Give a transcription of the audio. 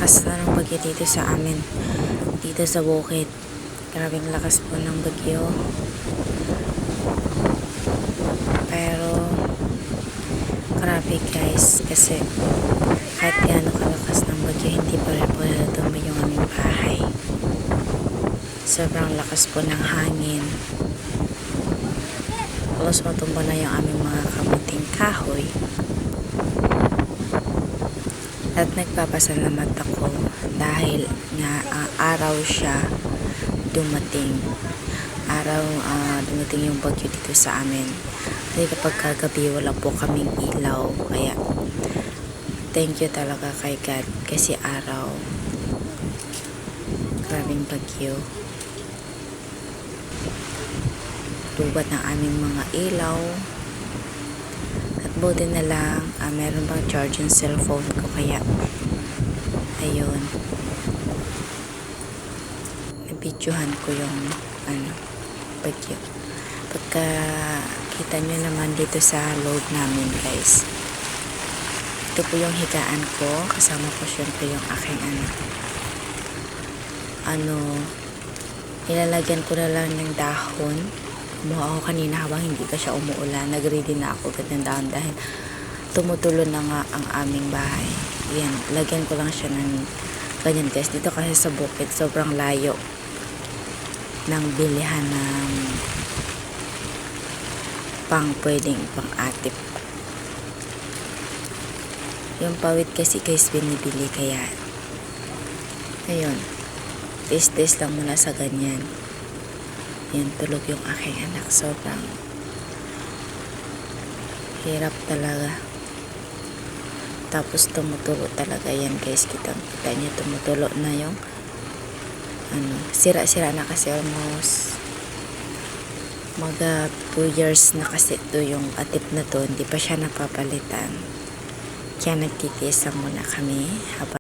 lakas na ng bagyo dito sa amin. Dito sa bukid. Grabing lakas po ng bagyo. Pero, grabe guys. Kasi, kahit gaano kalakas ng bagyo, hindi pa rin po natutumi yung aming bahay. Sobrang lakas po ng hangin. Halos matumba na yung aming mga kamuting kahoy. At nagpapasalamat ako dahil nga araw siya dumating. Dumating yung bagyo dito sa amin. Kasi kapag kagabi wala po kaming ilaw. Kaya thank you talaga kay God kasi araw. Grabing bagyo. Lubat ng aming mga ilaw. At buti na lang meron bang charge yung cellphone ko kaya ayun nabidyohan ko yung bagyo. Pagka kita nyo naman dito sa loob namin guys, ito po yung higaan ko, kasama ko syempre yung aking ilalagyan ko na lang ng dahon. Kumuha ako kanina habang hindi pa siya umuulan. Nag-ready na ako agad ng dahon dahil tumutulo na nga ang aming bahay. Yan, lagyan ko lang siya ng ganyan guys. Dito kasi sa bukid, sobrang layo ng bilihan ng pwedeng pang atip. Yung pawid kasi guys binibili kaya ayun, taste lang muna sa ganyan. Yan, tulog yung aking anak. Sobrang hirap talaga. Tapos tumutulo talaga yan guys. Kita niyo tumutulo na yung sira-sira na kasi almost mga 2 years na kasi ito yung atip na to. Hindi pa siya napapalitan. Kaya nagtitiis muna kami habang